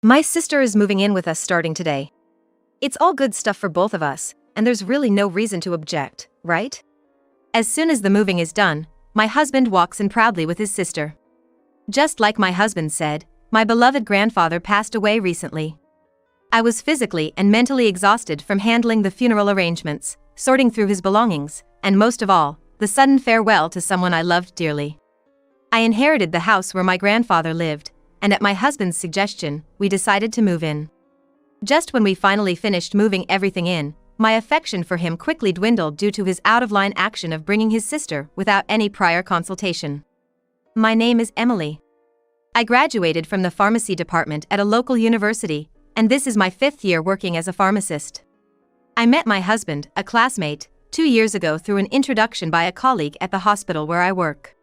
My sister is moving in with us starting today. It's all good stuff for both of us, and there's really no reason to object, right? As soon as the moving is done, my husband walks in proudly with his sister. Just like my husband said, my beloved grandfather passed away recently. I was physically and mentally exhausted from handling the funeral arrangements, sorting through his belongings, and most of all, the sudden farewell to someone I loved dearly. I inherited the house where my grandfather lived, and at my husband's suggestion, we decided to move in. Just when we finally finished moving everything in, my affection for him quickly dwindled due to his out-of-line action of bringing his sister without any prior consultation. My name is Emily. I graduated from the pharmacy department at a local university, and this is my 5th year working as a pharmacist. I met my husband, a classmate, 2 years ago through an introduction by a colleague at the hospital where I work.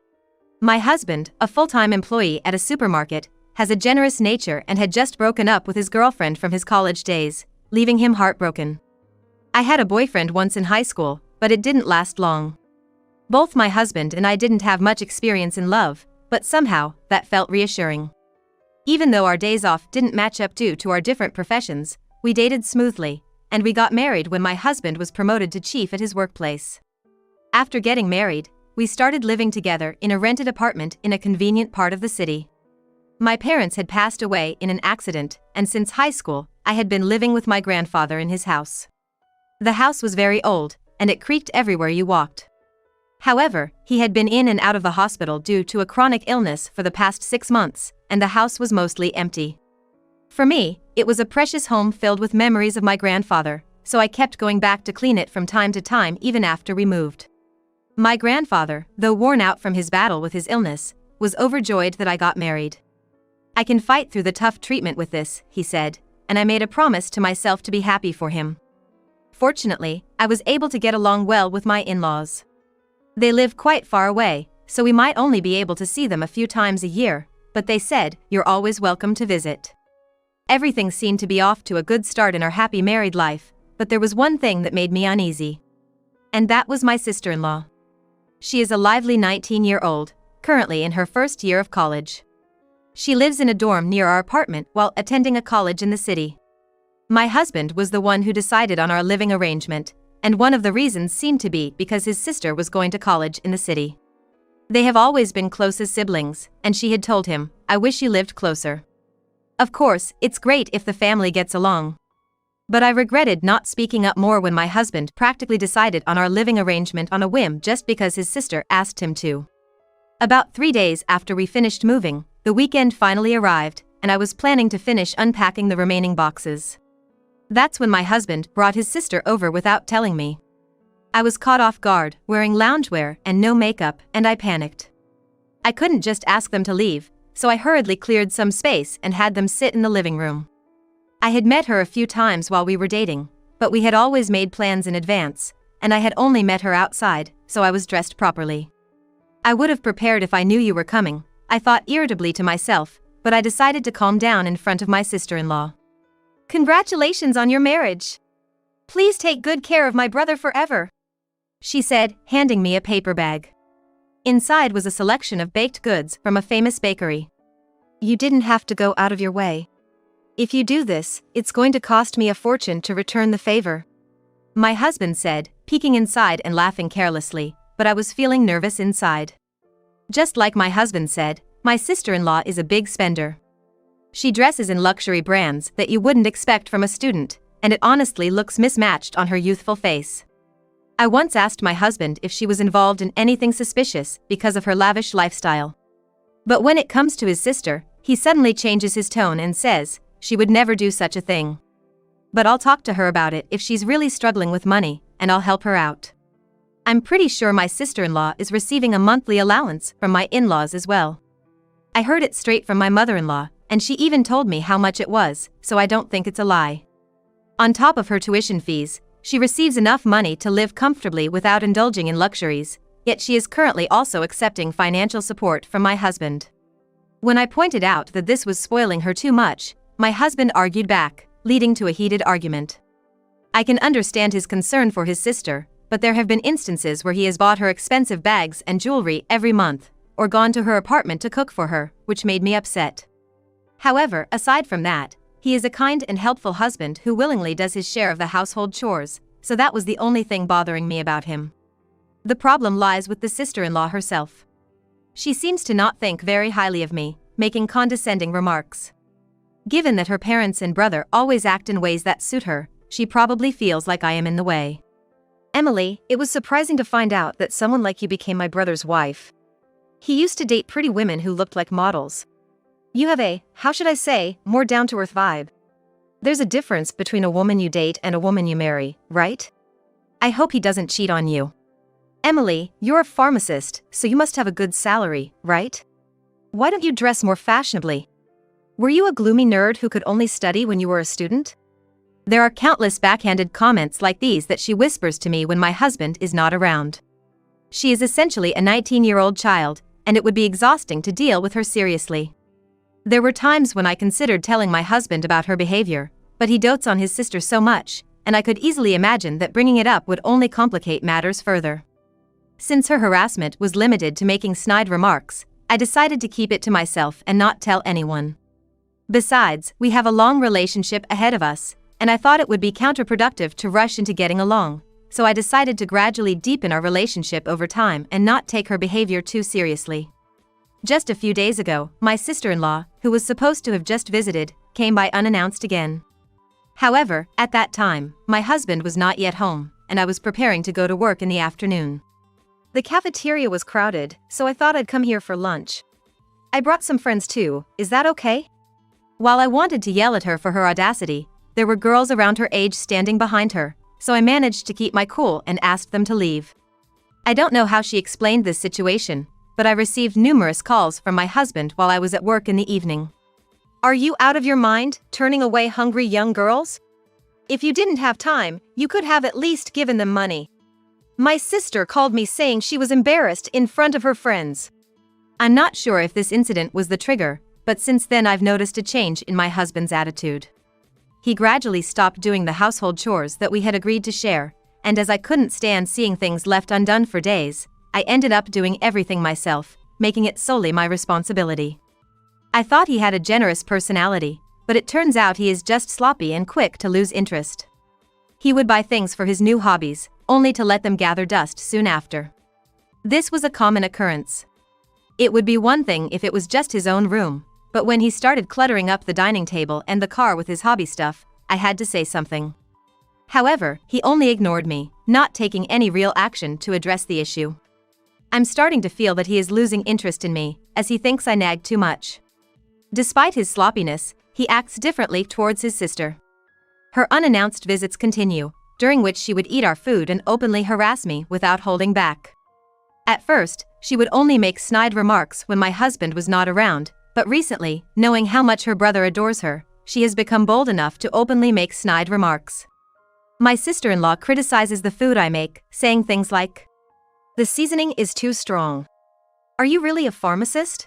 My husband, a full-time employee at a supermarket, has a generous nature and had just broken up with his girlfriend from his college days, leaving him heartbroken. I had a boyfriend once in high school, but it didn't last long. Both my husband and I didn't have much experience in love, but somehow, that felt reassuring. Even though our days off didn't match up due to our different professions, we dated smoothly, and we got married when my husband was promoted to chief at his workplace. After getting married, we started living together in a rented apartment in a convenient part of the city. My parents had passed away in an accident, and since high school, I had been living with my grandfather in his house. The house was very old, and it creaked everywhere you walked. However, he had been in and out of the hospital due to a chronic illness for the past 6 months, and the house was mostly empty. For me, it was a precious home filled with memories of my grandfather, so I kept going back to clean it from time to time even after we moved. My grandfather, though worn out from his battle with his illness, was overjoyed that I got married. "I can fight through the tough treatment with this," he said, and I made a promise to myself to be happy for him. Fortunately, I was able to get along well with my in-laws. They live quite far away, so we might only be able to see them a few times a year, but they said, "You're always welcome to visit." Everything seemed to be off to a good start in our happy married life, but there was one thing that made me uneasy. And that was my sister-in-law. She is a lively 19-year-old, currently in her first year of college. She lives in a dorm near our apartment while attending a college in the city. My husband was the one who decided on our living arrangement, and one of the reasons seemed to be because his sister was going to college in the city. They have always been close as siblings, and she had told him, "I wish you lived closer." Of course, it's great if the family gets along. But I regretted not speaking up more when my husband practically decided on our living arrangement on a whim just because his sister asked him to. About 3 days after we finished moving, the weekend finally arrived, and I was planning to finish unpacking the remaining boxes. That's when my husband brought his sister over without telling me. I was caught off guard, wearing loungewear and no makeup, and I panicked. I couldn't just ask them to leave, so I hurriedly cleared some space and had them sit in the living room. I had met her a few times while we were dating, but we had always made plans in advance, and I had only met her outside, so I was dressed properly. "I would have prepared if I knew you were coming," I thought irritably to myself, but I decided to calm down in front of my sister-in-law. "Congratulations on your marriage. Please take good care of my brother forever," she said, handing me a paper bag. Inside was a selection of baked goods from a famous bakery. "You didn't have to go out of your way. If you do this, it's going to cost me a fortune to return the favor," my husband said, peeking inside and laughing carelessly, but I was feeling nervous inside. Just like my husband said, my sister-in-law is a big spender. She dresses in luxury brands that you wouldn't expect from a student, and it honestly looks mismatched on her youthful face. I once asked my husband if she was involved in anything suspicious because of her lavish lifestyle. But when it comes to his sister, he suddenly changes his tone and says, she would never do such a thing. But I'll talk to her about it if she's really struggling with money, and I'll help her out. I'm pretty sure my sister-in-law is receiving a monthly allowance from my in-laws as well. I heard it straight from my mother-in-law, and she even told me how much it was, so I don't think it's a lie. On top of her tuition fees, she receives enough money to live comfortably without indulging in luxuries, yet she is currently also accepting financial support from my husband. When I pointed out that this was spoiling her too much, my husband argued back, leading to a heated argument. I can understand his concern for his sister, but there have been instances where he has bought her expensive bags and jewelry every month, or gone to her apartment to cook for her, which made me upset. However, aside from that, He is a kind and helpful husband who willingly does his share of the household chores, so that was the only thing bothering me about him. The problem lies with the sister-in-law herself. She seems to not think very highly of me, making condescending remarks. Given that her parents and brother always act in ways that suit her, she probably feels like I am in the way. Emily, it was surprising to find out that someone like you became my brother's wife. He used to date pretty women who looked like models. You have a, how should I say, more down-to-earth vibe. There's a difference between a woman you date and a woman you marry, right? I hope he doesn't cheat on you. Emily, you're a pharmacist, so you must have a good salary, right? Why don't you dress more fashionably? Were you a gloomy nerd who could only study when you were a student? There are countless backhanded comments like these that she whispers to me when my husband is not around. She is essentially a 19-year-old child, and it would be exhausting to deal with her seriously. There were times when I considered telling my husband about her behavior, but he dotes on his sister so much, and I could easily imagine that bringing it up would only complicate matters further. Since her harassment was limited to making snide remarks, I decided to keep it to myself and not tell anyone. Besides, we have a long relationship ahead of us, and I thought it would be counterproductive to rush into getting along, so I decided to gradually deepen our relationship over time and not take her behavior too seriously. Just a few days ago, my sister-in-law, who was supposed to have just visited, came by unannounced again. However, at that time, my husband was not yet home, and I was preparing to go to work in the afternoon. The cafeteria was crowded, so I thought I'd come here for lunch. I brought some friends too, is that okay? While I wanted to yell at her for her audacity, there were girls around her age standing behind her, so I managed to keep my cool and asked them to leave. I don't know how she explained this situation, but I received numerous calls from my husband while I was at work in the evening. Are you out of your mind, turning away hungry young girls? If you didn't have time, you could have at least given them money. My sister called me saying she was embarrassed in front of her friends. I'm not sure if this incident was the trigger, but since then I've noticed a change in my husband's attitude. He gradually stopped doing the household chores that we had agreed to share, and as I couldn't stand seeing things left undone for days, I ended up doing everything myself, making it solely my responsibility. I thought he had a generous personality, but it turns out he is just sloppy and quick to lose interest. He would buy things for his new hobbies, only to let them gather dust soon after. This was a common occurrence. It would be one thing if it was just his own room, but when he started cluttering up the dining table and the car with his hobby stuff, I had to say something. However, he only ignored me, not taking any real action to address the issue. I'm starting to feel that he is losing interest in me, as he thinks I nag too much. Despite his sloppiness, he acts differently towards his sister. Her unannounced visits continue, during which she would eat our food and openly harass me without holding back. At first, she would only make snide remarks when my husband was not around, but recently, knowing how much her brother adores her, she has become bold enough to openly make snide remarks. My sister-in-law criticizes the food I make, saying things like, "The seasoning is too strong. Are you really a pharmacist?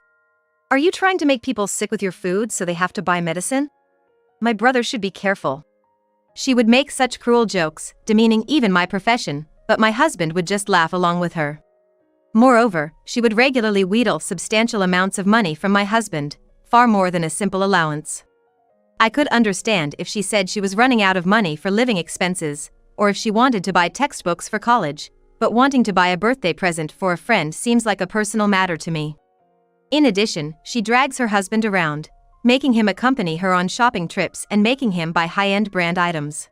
Are you trying to make people sick with your food so they have to buy medicine? My brother should be careful." She would make such cruel jokes, demeaning even my profession, but my husband would just laugh along with her. Moreover, she would regularly wheedle substantial amounts of money from my husband, far more than a simple allowance. I could understand if she said she was running out of money for living expenses, or if she wanted to buy textbooks for college, but wanting to buy a birthday present for a friend seems like a personal matter to me. In addition, she drags her husband around, making him accompany her on shopping trips and making him buy high-end brand items.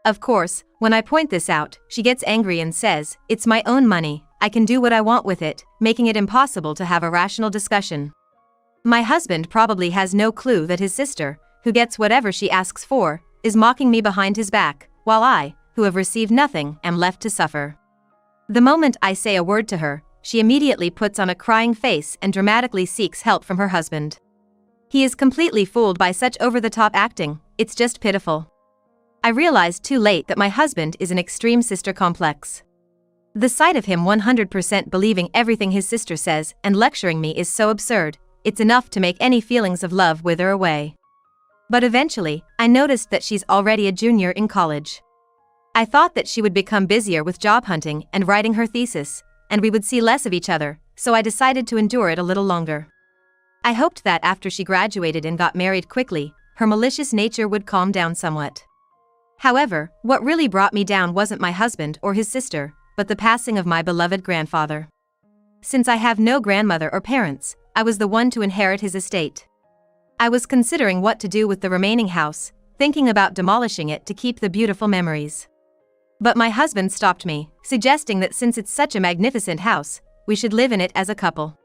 Of course, when I point this out, she gets angry and says, "It's my own money, I can do what I want with it," making it impossible to have a rational discussion. My husband probably has no clue that his sister, who gets whatever she asks for, is mocking me behind his back, while I, who have received nothing, am left to suffer. The moment I say a word to her, she immediately puts on a crying face and dramatically seeks help from her husband. He is completely fooled by such over-the-top acting, it's just pitiful. I realized too late that my husband is an extreme sister complex. The sight of him 100% believing everything his sister says and lecturing me is so absurd, it's enough to make any feelings of love wither away. But eventually, I noticed that she's already a junior in college. I thought that she would become busier with job hunting and writing her thesis, and we would see less of each other, so I decided to endure it a little longer. I hoped that after she graduated and got married quickly, her malicious nature would calm down somewhat. However, what really brought me down wasn't my husband or his sister, but the passing of my beloved grandfather. Since I have no grandmother or parents, I was the one to inherit his estate. I was considering what to do with the remaining house, thinking about demolishing it to keep the beautiful memories. But my husband stopped me, suggesting that since it's such a magnificent house, we should live in it as a couple.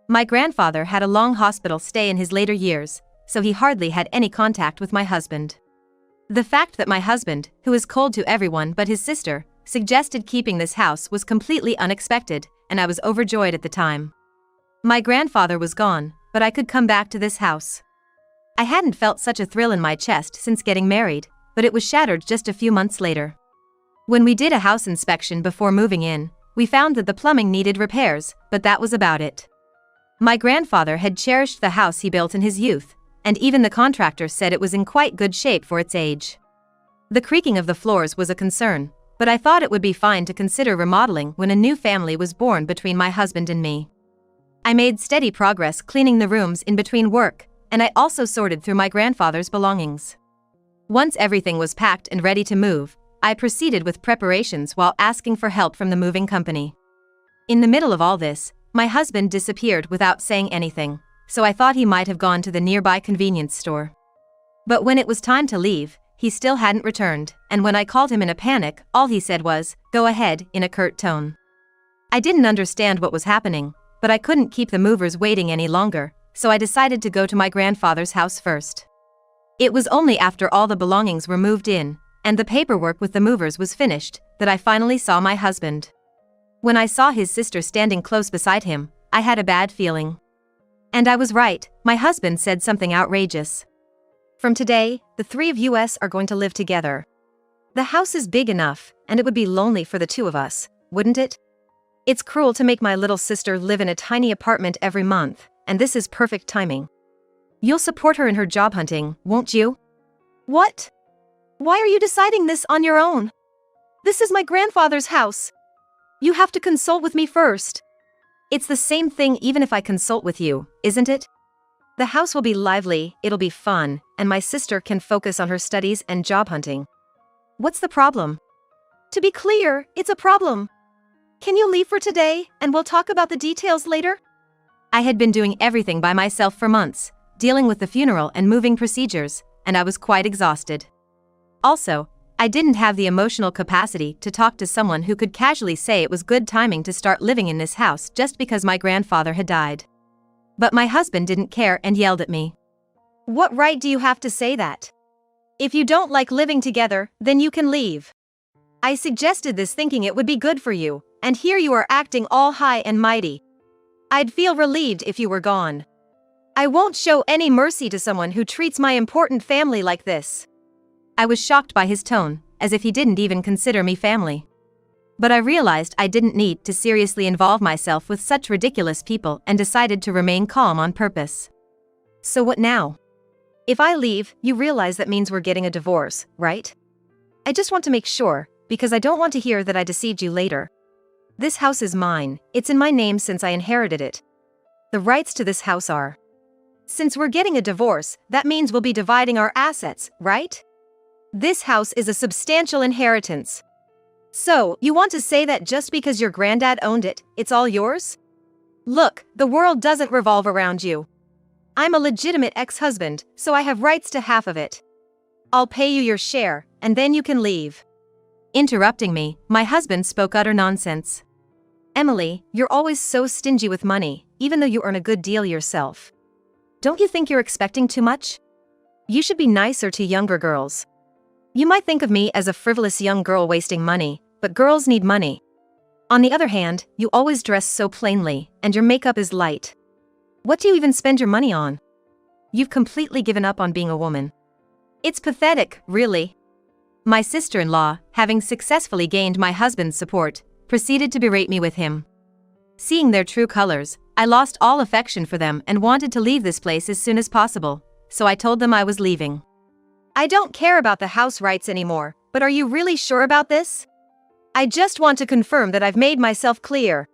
My grandfather had a long hospital stay in his later years, so he hardly had any contact with my husband. The fact that my husband, who is cold to everyone but his sister, suggested keeping this house was completely unexpected, and I was overjoyed at the time. My grandfather was gone, but I could come back to this house. I hadn't felt such a thrill in my chest since getting married, but it was shattered just a few months later. When we did a house inspection before moving in, we found that the plumbing needed repairs, but that was about it. My grandfather had cherished the house he built in his youth, and even the contractor said it was in quite good shape for its age. The creaking of the floors was a concern, but I thought it would be fine to consider remodeling when a new family was born between my husband and me. I made steady progress cleaning the rooms in between work, and I also sorted through my grandfather's belongings. Once everything was packed and ready to move, I proceeded with preparations while asking for help from the moving company. In the middle of all this, my husband disappeared without saying anything, so I thought he might have gone to the nearby convenience store. But when it was time to leave, he still hadn't returned, and when I called him in a panic, all he said was, "Go ahead," in a curt tone. I didn't understand what was happening, but I couldn't keep the movers waiting any longer, so I decided to go to my grandfather's house first. It was only after all the belongings were moved in, and the paperwork with the movers was finished, that I finally saw my husband. When I saw his sister standing close beside him, I had a bad feeling. And I was right, my husband said something outrageous. "From today, the three of us are going to live together. The house is big enough, and it would be lonely for the two of us, wouldn't it? It's cruel to make my little sister live in a tiny apartment every month, and this is perfect timing. You'll support her in her job hunting, won't you?" "What? Why are you deciding this on your own? This is my grandfather's house. You have to consult with me first." "It's the same thing even if I consult with you, isn't it? The house will be lively, it'll be fun, and my sister can focus on her studies and job hunting. What's the problem?" "To be clear, it's a problem. Can you leave for today, and we'll talk about the details later?" I had been doing everything by myself for months, dealing with the funeral and moving procedures, and I was quite exhausted. Also, I didn't have the emotional capacity to talk to someone who could casually say it was good timing to start living in this house just because my grandfather had died. But my husband didn't care and yelled at me. "What right do you have to say that? If you don't like living together, then you can leave. I suggested this thinking it would be good for you, and here you are acting all high and mighty. I'd feel relieved if you were gone. I won't show any mercy to someone who treats my important family like this." I was shocked by his tone, as if he didn't even consider me family. But I realized I didn't need to seriously involve myself with such ridiculous people and decided to remain calm on purpose. "So what now? If I leave, you realize that means we're getting a divorce, right? I just want to make sure, because I don't want to hear that I deceived you later. This house is mine, it's in my name since I inherited it. The rights to this house are. Since we're getting a divorce, that means we'll be dividing our assets, right? This house is a substantial inheritance. So, you want to say that just because your granddad owned it, it's all yours? Look, the world doesn't revolve around you. I'm a legitimate ex-husband, so I have rights to half of it. I'll pay you your share, and then you can leave." Interrupting me, my husband spoke utter nonsense. "Emily, you're always so stingy with money, even though you earn a good deal yourself. Don't you think you're expecting too much? You should be nicer to younger girls. You might think of me as a frivolous young girl wasting money, but girls need money. On the other hand, you always dress so plainly, and your makeup is light. What do you even spend your money on? You've completely given up on being a woman. It's pathetic, really." My sister-in-law, having successfully gained my husband's support, proceeded to berate me with him. Seeing their true colors, I lost all affection for them and wanted to leave this place as soon as possible, so I told them I was leaving. "I don't care about the house rights anymore, but are you really sure about this? I just want to confirm that I've made myself clear."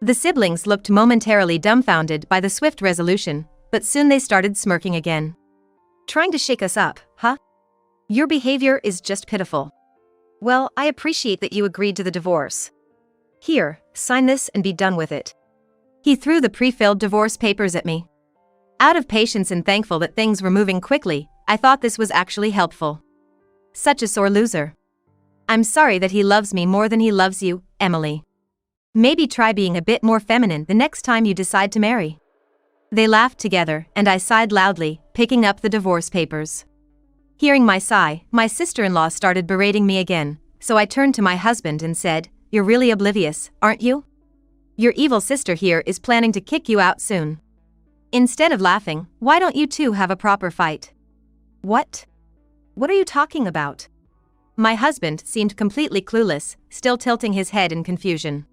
The siblings looked momentarily dumbfounded by the swift resolution, but soon they started smirking again. Trying to shake us up, huh? Your behavior is just pitiful. Well, I appreciate that you agreed to the divorce. Here, sign this and be done with it. He threw the pre-filled divorce papers at me. Out of patience and thankful that things were moving quickly, I thought this was actually helpful. Such a sore loser. I'm sorry that he loves me more than he loves you, Emily. Maybe try being a bit more feminine the next time you decide to marry. They laughed together, and I sighed loudly, picking up the divorce papers. Hearing my sigh, my sister-in-law started berating me again, so I turned to my husband and said, "You're really oblivious, aren't you? Your evil sister here is planning to kick you out soon. Instead of laughing, why don't you two have a proper fight?" What? What are you talking about? My husband seemed completely clueless, still tilting his head in confusion.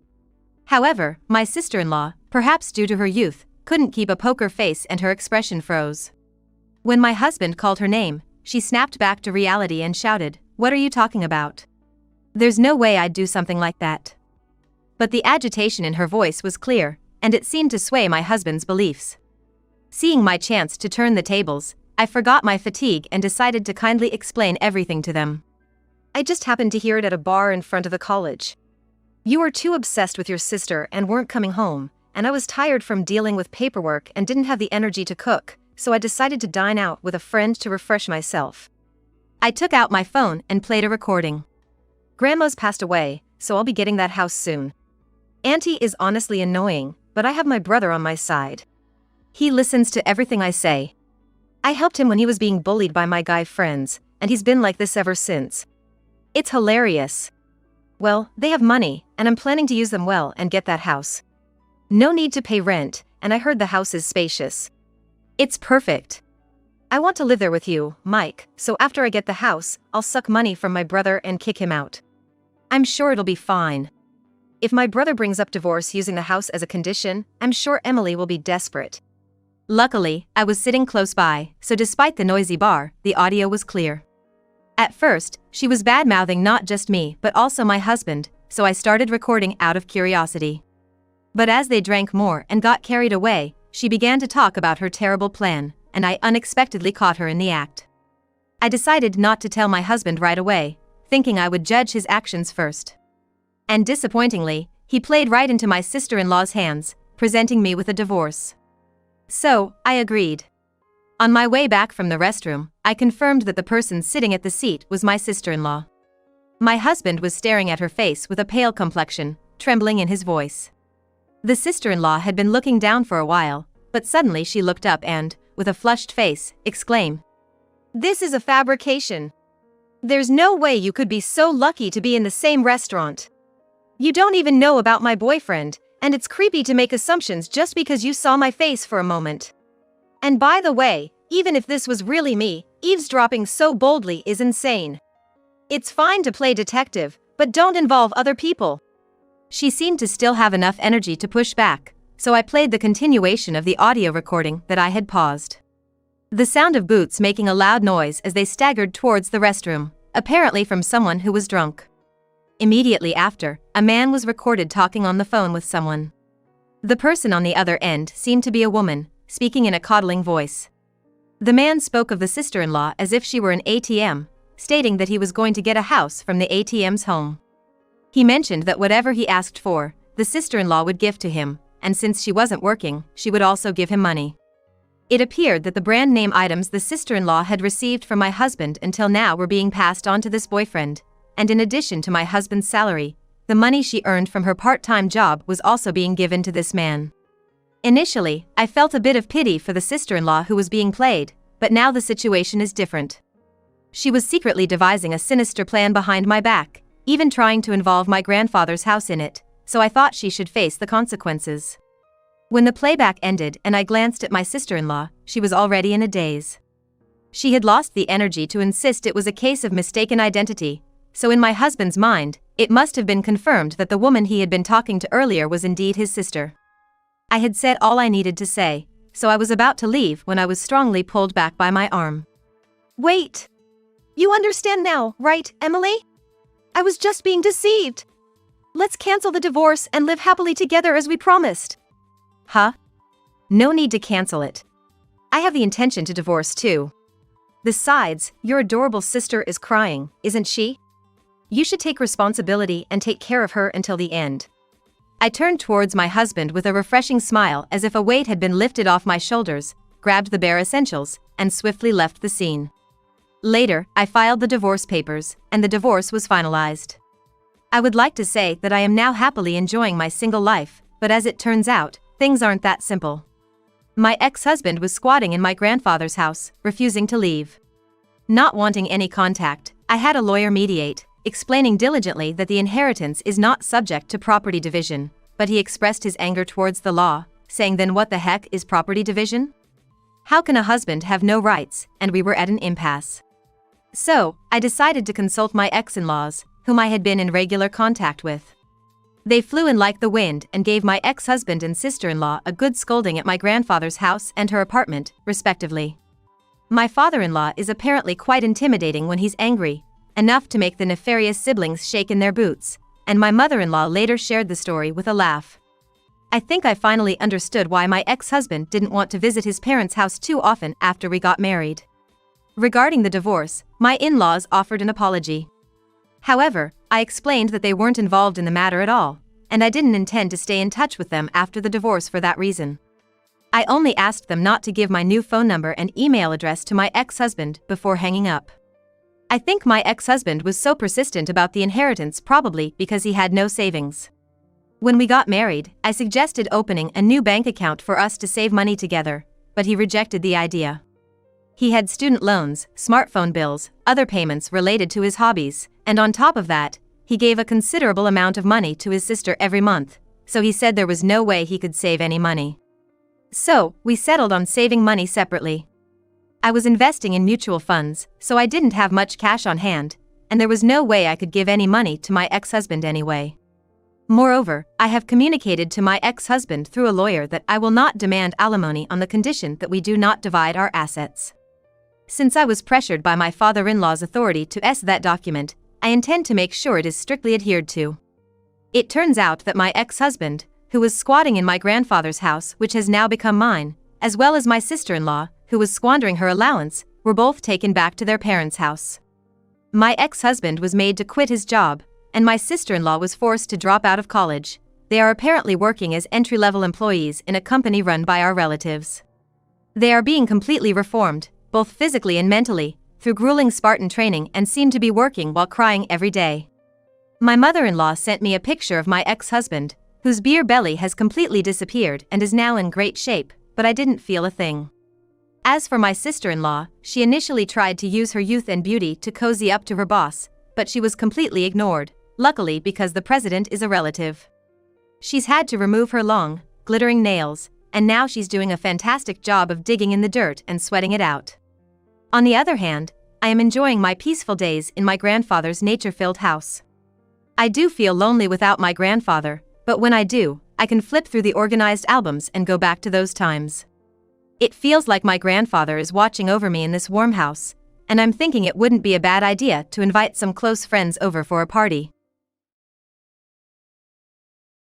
However, my sister-in-law, perhaps due to her youth, couldn't keep a poker face and her expression froze. When my husband called her name, she snapped back to reality and shouted, "What are you talking about? There's no way I'd do something like that." But the agitation in her voice was clear, and it seemed to sway my husband's beliefs. Seeing my chance to turn the tables, I forgot my fatigue and decided to kindly explain everything to them. I just happened to hear it at a bar in front of the college. You were too obsessed with your sister and weren't coming home, and I was tired from dealing with paperwork and didn't have the energy to cook, so I decided to dine out with a friend to refresh myself. I took out my phone and played a recording. Grandma's passed away, so I'll be getting that house soon. Auntie is honestly annoying, but I have my brother on my side. He listens to everything I say. I helped him when he was being bullied by my guy friends, and he's been like this ever since. It's hilarious. Well, they have money, and I'm planning to use them well and get that house. No need to pay rent, and I heard the house is spacious. It's perfect. I want to live there with you, Mike, so after I get the house, I'll suck money from my brother and kick him out. I'm sure it'll be fine. If my brother brings up divorce using the house as a condition, I'm sure Emily will be desperate. Luckily, I was sitting close by, so despite the noisy bar, the audio was clear. At first, she was bad-mouthing not just me but also my husband, so I started recording out of curiosity. But as they drank more and got carried away, she began to talk about her terrible plan, and I unexpectedly caught her in the act. I decided not to tell my husband right away, thinking I would judge his actions first. And disappointingly, he played right into my sister-in-law's hands, presenting me with a divorce. So, I agreed. On my way back from the restroom, I confirmed that the person sitting at the seat was my sister-in-law. My husband was staring at her face with a pale complexion, trembling in his voice. The sister-in-law had been looking down for a while, but suddenly she looked up and, with a flushed face, exclaimed, "This is a fabrication. There's no way you could be so lucky to be in the same restaurant. You don't even know about my boyfriend, and it's creepy to make assumptions just because you saw my face for a moment. And by the way, even if this was really me, eavesdropping so boldly is insane. It's fine to play detective, but don't involve other people." She seemed to still have enough energy to push back, so I played the continuation of the audio recording that I had paused. The sound of boots making a loud noise as they staggered towards the restroom, apparently from someone who was drunk. Immediately after, a man was recorded talking on the phone with someone. The person on the other end seemed to be a woman, speaking in a coddling voice. The man spoke of the sister-in-law as if she were an ATM, stating that he was going to get a house from the ATM's home. He mentioned that whatever he asked for, the sister-in-law would give to him, and since she wasn't working, she would also give him money. It appeared that the brand name items the sister-in-law had received from my husband until now were being passed on to this boyfriend, and in addition to my husband's salary, the money she earned from her part-time job was also being given to this man. Initially, I felt a bit of pity for the sister-in-law who was being played, but now the situation is different. She was secretly devising a sinister plan behind my back, even trying to involve my grandfather's house in it, so I thought she should face the consequences. When the playback ended and I glanced at my sister-in-law, she was already in a daze. She had lost the energy to insist it was a case of mistaken identity, so in my husband's mind, it must have been confirmed that the woman he had been talking to earlier was indeed his sister. I had said all I needed to say, so I was about to leave when I was strongly pulled back by my arm. "Wait! You understand now, right, Emily? I was just being deceived. Let's cancel the divorce and live happily together as we promised." Huh? No need to cancel it. I have the intention to divorce too. Besides, your adorable sister is crying, isn't she? You should take responsibility and take care of her until the end. I turned towards my husband with a refreshing smile as if a weight had been lifted off my shoulders, grabbed the bare essentials, and swiftly left the scene. Later, I filed the divorce papers, and the divorce was finalized. I would like to say that I am now happily enjoying my single life, but as it turns out, things aren't that simple. My ex-husband was squatting in my grandfather's house, refusing to leave. Not wanting any contact, I had a lawyer mediate, explaining diligently that the inheritance is not subject to property division, but he expressed his anger towards the law, saying then what the heck is property division? How can a husband have no rights, and we were at an impasse. So, I decided to consult my ex-in-laws, whom I had been in regular contact with. They flew in like the wind and gave my ex-husband and sister-in-law a good scolding at my grandfather's house and her apartment, respectively. My father-in-law is apparently quite intimidating when he's angry, enough to make the nefarious siblings shake in their boots, and my mother-in-law later shared the story with a laugh. I think I finally understood why my ex-husband didn't want to visit his parents' house too often after we got married. Regarding the divorce, my in-laws offered an apology. However, I explained that they weren't involved in the matter at all, and I didn't intend to stay in touch with them after the divorce for that reason. I only asked them not to give my new phone number and email address to my ex-husband before hanging up. I think my ex-husband was so persistent about the inheritance probably because he had no savings. When we got married, I suggested opening a new bank account for us to save money together, but he rejected the idea. He had student loans, smartphone bills, other payments related to his hobbies, and on top of that, he gave a considerable amount of money to his sister every month, so he said there was no way he could save any money. So, we settled on saving money separately. I was investing in mutual funds, so I didn't have much cash on hand, and there was no way I could give any money to my ex-husband anyway. Moreover, I have communicated to my ex-husband through a lawyer that I will not demand alimony on the condition that we do not divide our assets. Since I was pressured by my father-in-law's authority to that document, I intend to make sure it is strictly adhered to. It turns out that my ex-husband, who was squatting in my grandfather's house which has now become mine, as well as my sister-in-law, who was squandering her allowance, were both taken back to their parents' house. My ex-husband was made to quit his job, and my sister-in-law was forced to drop out of college. They are apparently working as entry-level employees in a company run by our relatives. They are being completely reformed, both physically and mentally, through grueling Spartan training and seem to be working while crying every day. My mother-in-law sent me a picture of my ex-husband, whose beer belly has completely disappeared and is now in great shape, but I didn't feel a thing. As for my sister-in-law, she initially tried to use her youth and beauty to cozy up to her boss, but she was completely ignored, luckily because the president is a relative. She's had to remove her long, glittering nails, and now she's doing a fantastic job of digging in the dirt and sweating it out. On the other hand, I am enjoying my peaceful days in my grandfather's nature-filled house. I do feel lonely without my grandfather, but when I do, I can flip through the organized albums and go back to those times. It feels like my grandfather is watching over me in this warm house, and I'm thinking it wouldn't be a bad idea to invite some close friends over for a party.